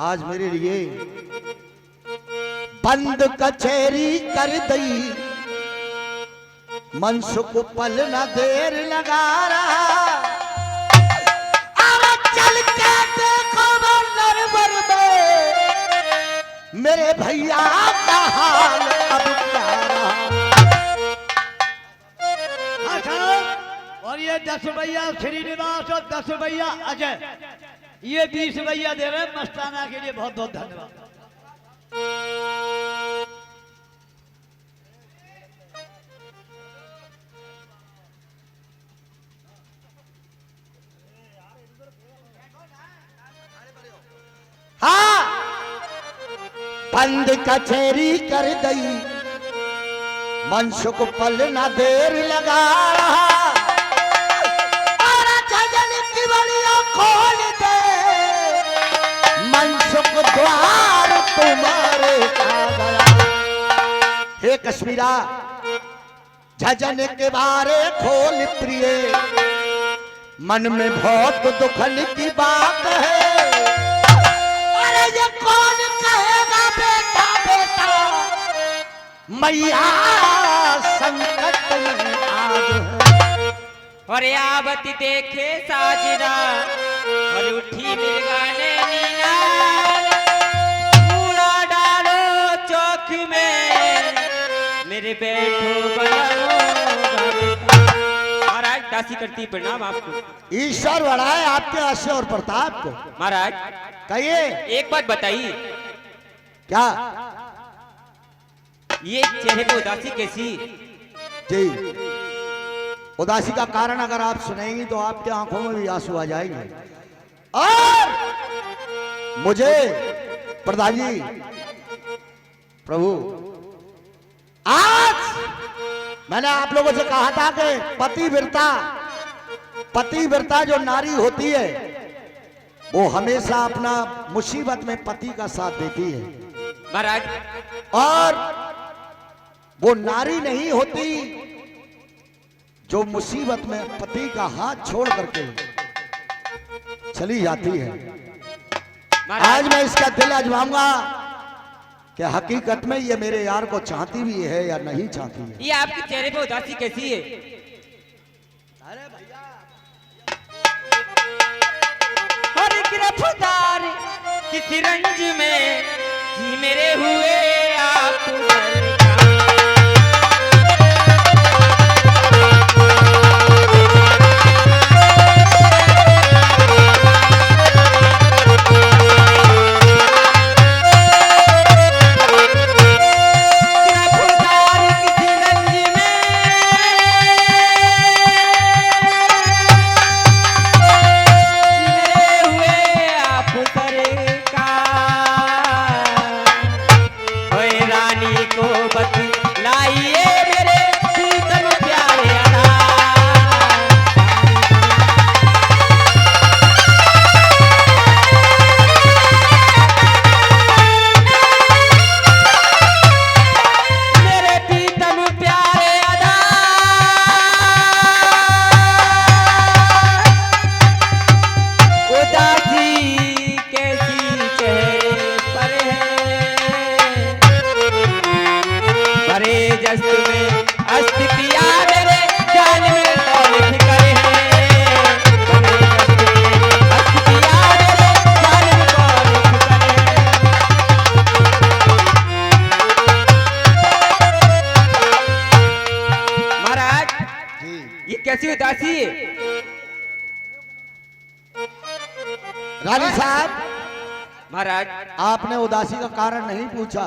आज मेरे लिए बंद कचहरी कर दई, मनसुख पल न देर लगा रहा। अब चल के देखो नरवर में मेरे भैया का हाल अब क्या रहा। और ये 10 रुपया श्रीनिवास और 10 रुपया अजय, ये 20 रुपया दे रहे हैं मस्ताना के लिए। बहुत बहुत धन्यवाद। हाँ, बंद कचहरी कर दई, मनसुख पल न देर लगा रहा। और झजल की बलिया खोल दे, मनसुख द्वार तुम्हारे आ गया। हे कश्मीरा, झजन के बारे खोल प्रिय, मन में बहुत दुखन की बात है। अरे ये कौन कहेगा बेटा बेटा, मैया संकट में आज है। और आवती देखे साजना, और उठी मिर्गाने नीना, पूरा डालो चौक में मेरे बैठो बनो। महाराज दासी करती प्रणाम आपको। ईश्वर बढ़ाए आपके आशय और प्रताप को। महाराज कहिए। एक बात बताइए, क्या? ये चेहरे पे उदासी कैसी? जी, उदासी का कारण अगर आप सुनेंगी तो आपके आंखों में भी आंसू आ जाएंगे। और मुझे प्रधान जी, प्रभु, आज मैंने आप लोगों से कहा था कि पतिव्रता जो नारी होती है वो हमेशा अपना मुसीबत में पति का साथ देती है। महाराज, और वो नारी नहीं होती जो मुसीबत में पति का हाथ छोड़ करके चली जाती है। आज मैं इसका दिल आजमाऊंगा कि हकीकत में ये मेरे यार को चाहती भी है या नहीं चाहती है। ये आपके चेहरे पे उदासी कैसी है? अरे भैया, और गिरफ्तार किसी रंज में जी मेरे हुए आप। कैसी उदासी है? रानी साहब, महाराज, आपने उदासी का कारण नहीं पूछा।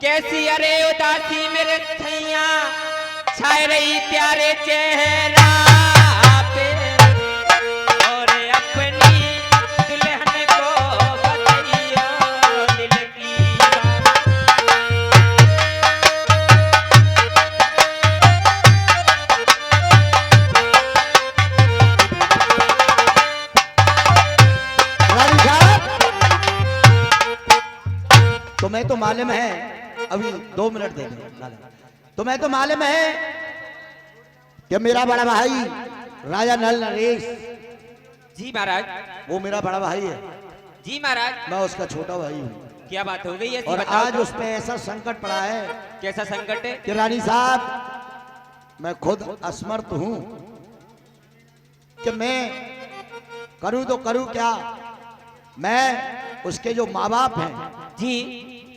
कैसी अरे उदासी मेरे छैया छाए रही प्यारे चेहरा पे, और अपनी दुल्हन को बताइयो दिल की रानी साहब, तुम्हें तो मालूम है, अभी 2 मिनट दे दो। तुम्हें तो मालूम है कि मेरा बड़ा भाई राजा नल नरेश, जी महाराज, वो मेरा बड़ा भाई है। जी महाराज। मैं उसका छोटा भाई हूँ क्या बात हो गई ऐसी और बताओ आज तो। उस पे ऐसा संकट पड़ा है कैसा संकट है? कि रानी साहब मैं खुद असमर्थ हूँ कि मैं करूँ तो करूँ क्या। मैं उसके जो माँ बाप हैं जी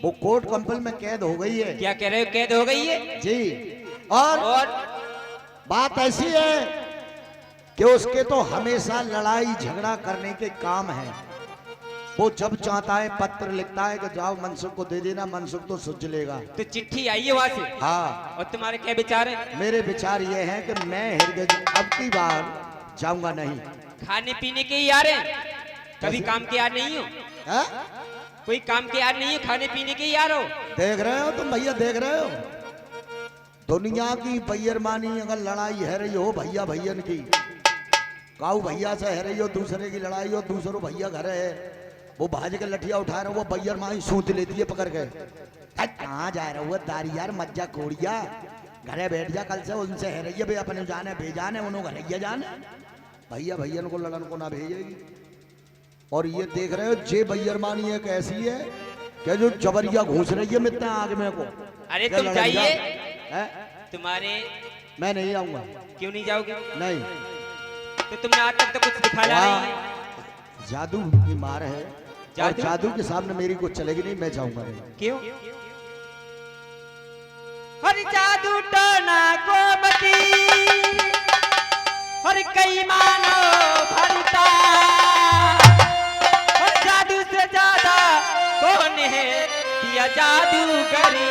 वो कोर्ट कंपल में कैद हो गई है क्या कह रहे हो, कैद हो गई है? जी। और बात ऐसी है कि उसके तो हमेशा लड़ाई झगड़ा करने के काम है। वो जब चाहता है पत्र लिखता है कि जाओ मनसुख को दे देना, मनसुख तो सुझ लेगा। तो चिट्ठी आई है वहां से? हाँ। और तुम्हारे क्या विचार है? मेरे विचार ये हैं कि मैं हृदय अब की बार जाऊंगा नहीं। खाने पीने के ही यार हैं, कभी काम के यार नहीं हो? है? कोई काम के यार नहीं हो, खाने पीने के ही यार हो। देख रहे हो तुम भैया, देख रहे हो दुनिया की बेईमानी अगर लड़ाई है रही हो भैया भैयन की, काऊ भैया से है रही हो दूसरे की लड़ाई हो, दूसरों भैया घर है वो भाज के लठिया उठा रहे हो, वो बेईमानी सूत लेती है पकड़ के। कहाँ जा रहे हो दारी यार, मज्जा कोड़िया घरे बैठ जा, कल से उनसे है रही है भाई अपने जाने भेजाने उन्होंने घरैया जाने, भैया भैयन को लड़न को ना भेजेगी। और ये देख रहे हो जे बेईमानी एक ऐसी है कि जो जबरिया घुस रही है मित्र आग में को। अरे क्या तुम लड़ाई जाइए, है? तुम्हारे मैं नहीं आऊंगा। क्यों नहीं जाओगे? नहीं, तो तुमने आज तक तो कुछ दिखाया नहीं। जादू की मार है और जादू? जादू के सामने मेरी कुछ चलेगी नहीं, मैं जाऊंगा नहीं। क्यों? हर जादू टोना गोमती, हर कई मानो भरता, हर जादू से ज्यादा कौन है दिया जादूगरी।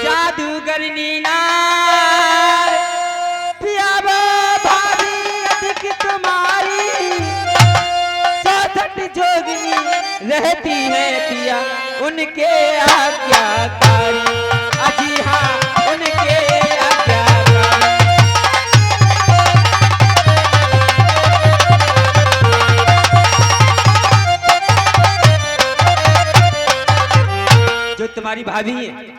जादूगरनी नार पिया वो भाभी अधिक तुम्हारी, 64 जोगनी रहती है पिया उनके आज्ञाकारी। अजी हाँ उनके आज्ञाकारी। जो तुम्हारी भाभी है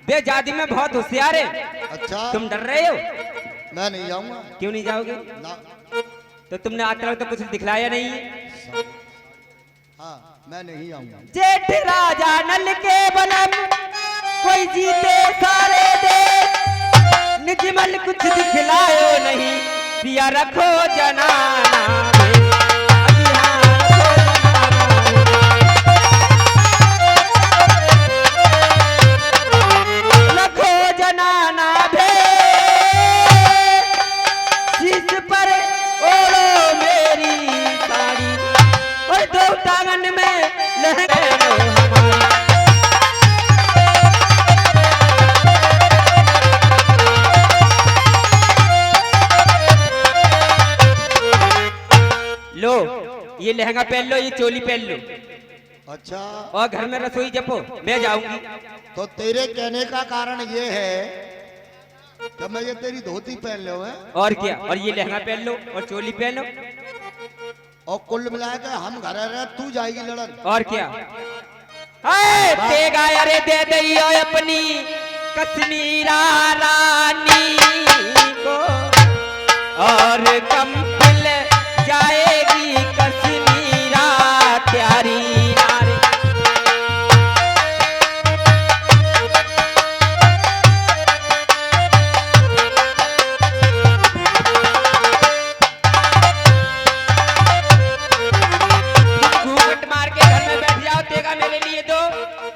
वे जादू में बहुत होशियार है। अच्छा, तुम डर रहे हो? मैं नहीं जाऊंगा क्यों नहीं जाओगे? ना। तो तुमने आज तक तो कुछ दिखलाया नहीं है। हाँ, मैं नहीं आऊंगा। जेठ राजा नल के बलम कोई जीते सारे दे, निजमल कुछ दिखलायो नहीं पिया रखो जनाना में। अभी हाँ, रखो जनाना भे, शीश पर ओढ़ो मेरी साड़ी, और दो टांगन में लहंगे हमारी। लो ये लहंगा पहन लो, ये चोली पहन लो, अच्छा, और घर में रसोई जपो, मैं जाऊंगी। तो तेरे कहने का कारण ये है कि मैं ये तेरी धोती पहन लो है और क्या, और ये लहंगा पहन लो और चोली पहन लो, और कुल मिला के हम घर रहे तू जाएगी लड़न। और क्या। हाय देगा अरे दे दियो अपनी कश्मीरा रानी को, और कंपल जाएगी कश्मीरा प्यारी नारी। घूंघट मार के घर में बैठ जाओ, देगा मेरे लिए दो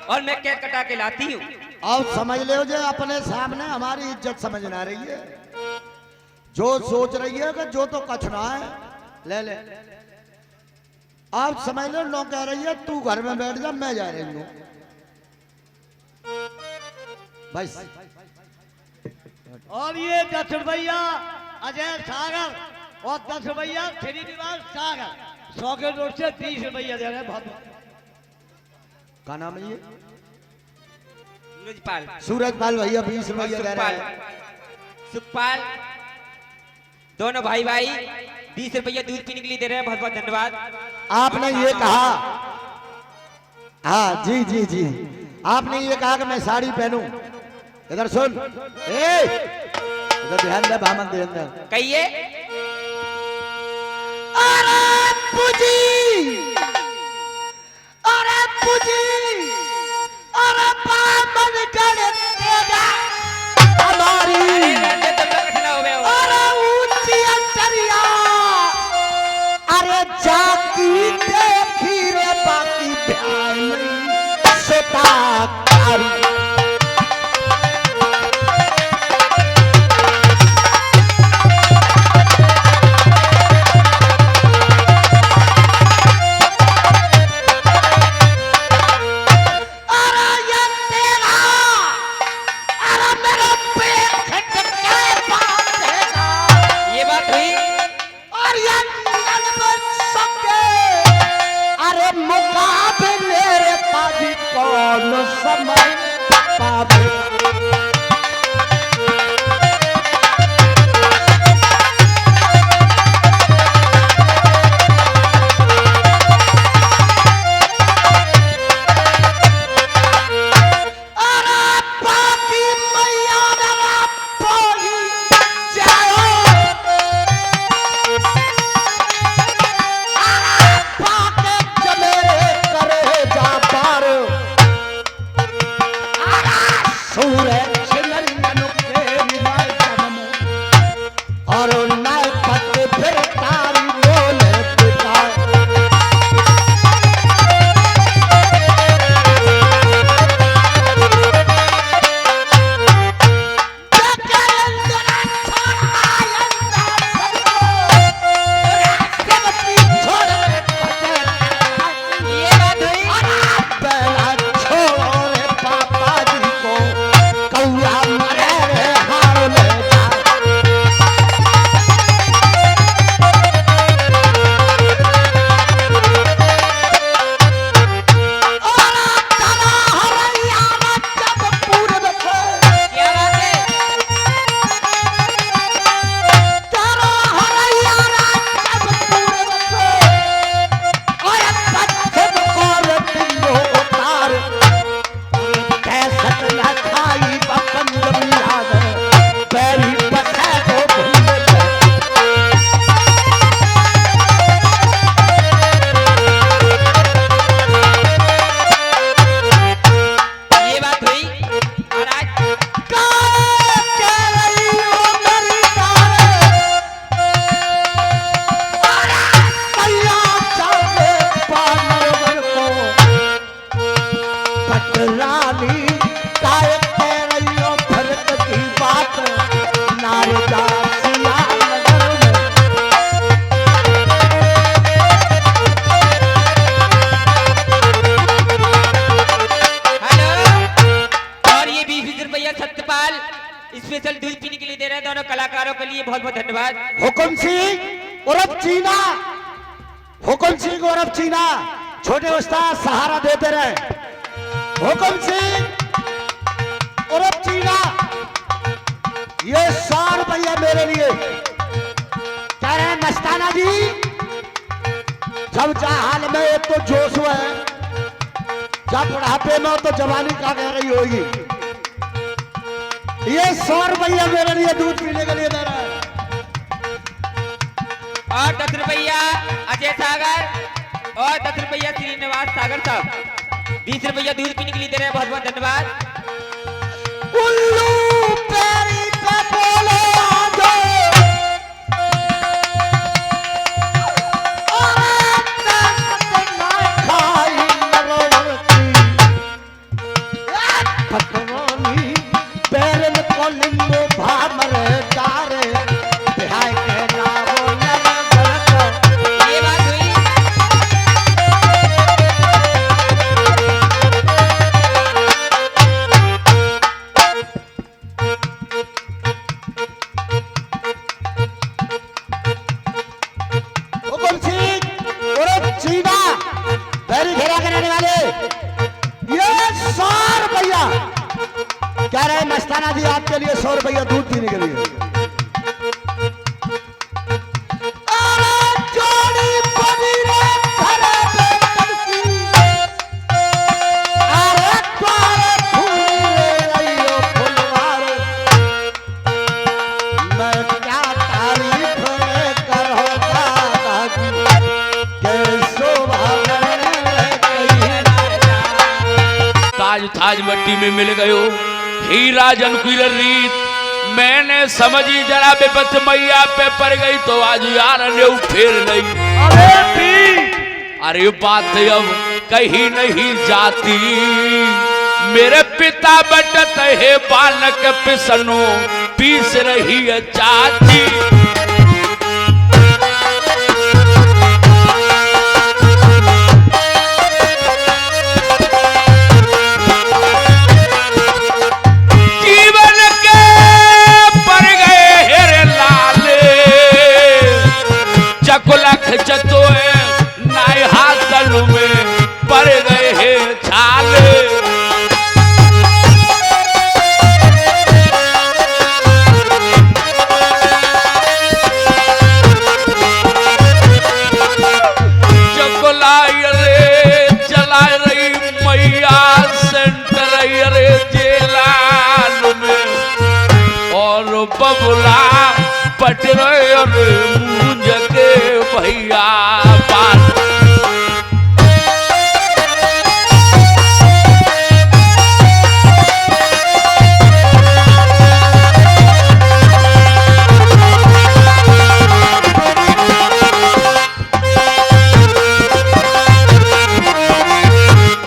और मैं केक कटा के लाती हूँ। अब समझ ले जो अपने सामने हमारी इज्जत समझ ना रही है, जो सोच रही है कि जो तो कछ ना है ले ले। आप समझ लो नो कह रही है तू घर में बैठ जा, मैं जा रही हूँ बस। और ये 10 रुपया अजय सागर और 10 रुपया श्रीनिवास सागर, 100 के नोट से 30 रुपया दे रहे हैं। बहुत क्या नाम है ये? सूरजपाल। सूरजपाल भैया 20 रुपया दे रहे हैं। सुखपाल, दोनों भाई भाई 20 रुपया दूध पीने के लिए दे रहे हैं, बहुत बहुत धन्यवाद। आपने ये कहा, हाँ जी जी जी, आपने ये कहा कि मैं साड़ी पहनूं, इधर सुन, ए इधर ध्यान दे, भामन ध्यान दे। कहिए। अरे पुजी, अरे पुजी, अरे भामन गण तेजा हमारी, अरे ऊंची अंतरिया, अरे जाकी देखी रे बाकी प्यार नहीं सोता कारी। समय पावे स्पेशल दूध पीने के लिए दे रहे हैं दोनों कलाकारों के लिए बहुत बहुत धन्यवाद। हुकुम सिंह उर्फ चीना, हुकुम सिंह उर्फ चीना छोटे उस्ताद सहारा देते रहे। हुकुम सिंह उर्फ चीना ये 100 रुपया मेरे लिए कह रहे हैं। मस्ताना जी जब हाल में एक तो जोश हुआ है, जब बुढ़ापे में तो जवानी का कह रही होगी। ये 100 रुपया मेरे लिए दूध पीने के लिए दे रहा है। और 10 रुपया अजय सागर और 10 रुपया श्रीनिवास सागर साहब 20 रुपया दूध पीने के लिए दे रहे हैं। बहुत बहुत धन्यवाद। उल्लू पैरी पे बोले आजो, खाई नरोवती पकवानी पैरन को लिंगो भामर डारे बिहाय के नावो नरगत। ये बात हुई। हुकुम सिंह उर्फ चीना पैरी घेरा के रहने वाले ये 100 रुपया कह रहे हैं। मस्ताना जी आपके लिए 100 रुपया दूध पीने के लिए। आज मट्टी में मिल गयो। हीरा जनकुल रीत मैंने समझी जरा बेबस मैया पे पड़ गई तो आज यार ने फेर नहीं। अरे पी अरे बात अब कहीं नहीं जाती, मेरे पिता बटत है बालक पिसनो पीस रही है चाची। चतो नाय हाथल में पड़ गए हैं छाले। चकोलाई रे चला रही मैया सेंटर रे जेलान में, और बबुला पट रहे रे मुंज के भैया पास।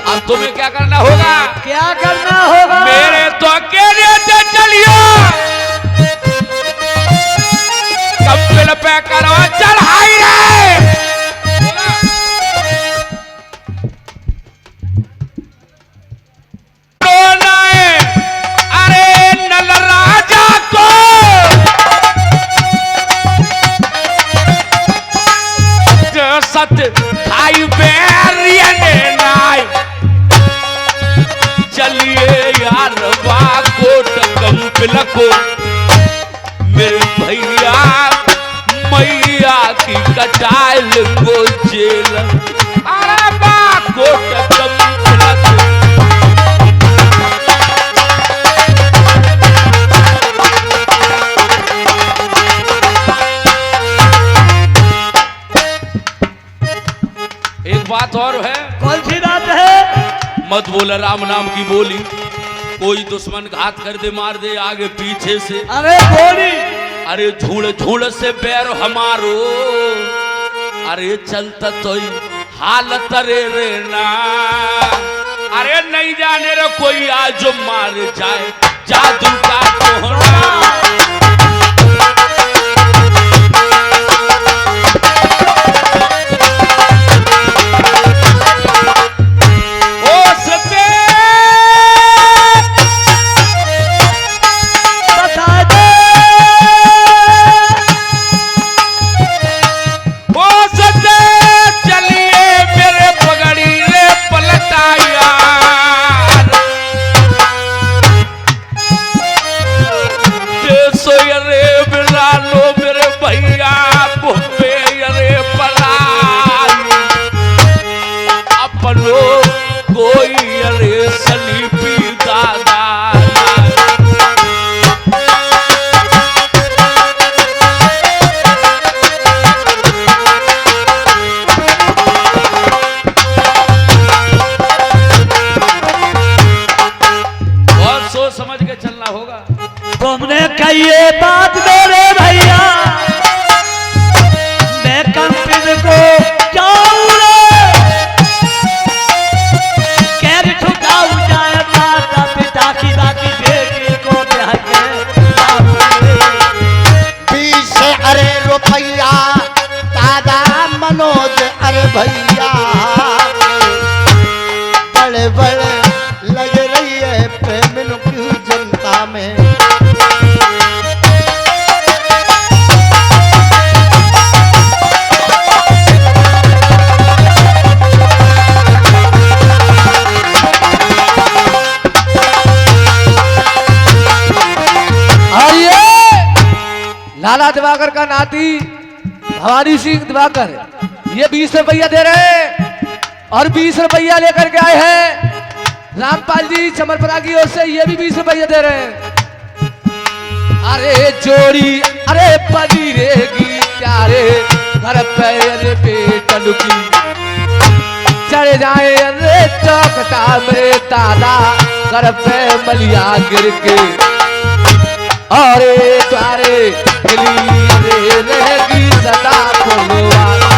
अब तुम्हें क्या करना होगा? क्या करना होगा? मेरे तो अकेले से चलियो, कपिल पे करो चढ़ाई रे। अरे नल राजा को सत खाई बेरियने नाय, चलिए यार कोट कपिल को मेरे भैया मैया की कटाइल को जेल। अरे कोट कपिल को एक बात और है। कौन सी बात है? मत बोला राम नाम की बोली, कोई दुश्मन घात कर दे मार दे आगे पीछे से। अरे बोली अरे झूड़ झूड़ से पैर हमारो, अरे चलता तो हालत रे रे ना। अरे नहीं जाने रे कोई आज मार जाए जादू का कोहना। कोई अरे सलीपी दादा और सोच समझ के चलना होगा। तुमने कही ये बात मेरे भैया, मैं कंपिल को रुपैया दादा मनोज अरे भैया बड़े बड़े लग रही है प्रेम की जनता में। लाला दिवाकर का नाती भवानी सिंह दिवाकर ये 20 रुपया दे रहे हैं और 20 रुपया लेकर के आए हैं रामपाल जी चमरपुरा की ओर से, ये भी 20 रुपया दे रहे हैं। अरे जोड़ी अरे पगी रेगी प्यारे घर पे अरे बेटन की चढ़ जाए अरे चौकटा मेरे दादा सर पे मलिया गिर के अरे तारे खिली रे रहेगी सदा फुलवारी।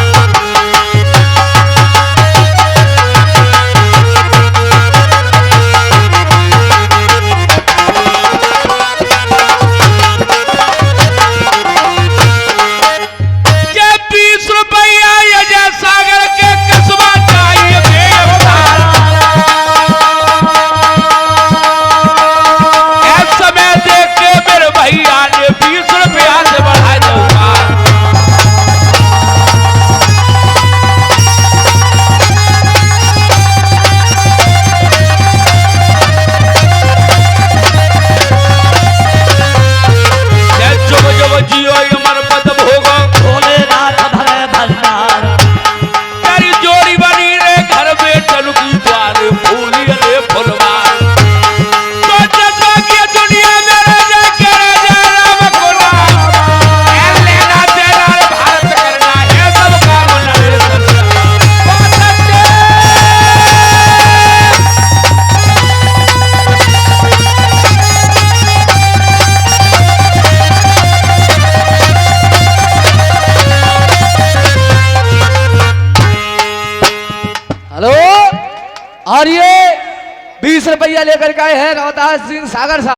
और ये 20 रुपया लेकर के आए हैं रोहतास सिंह सागर साहब।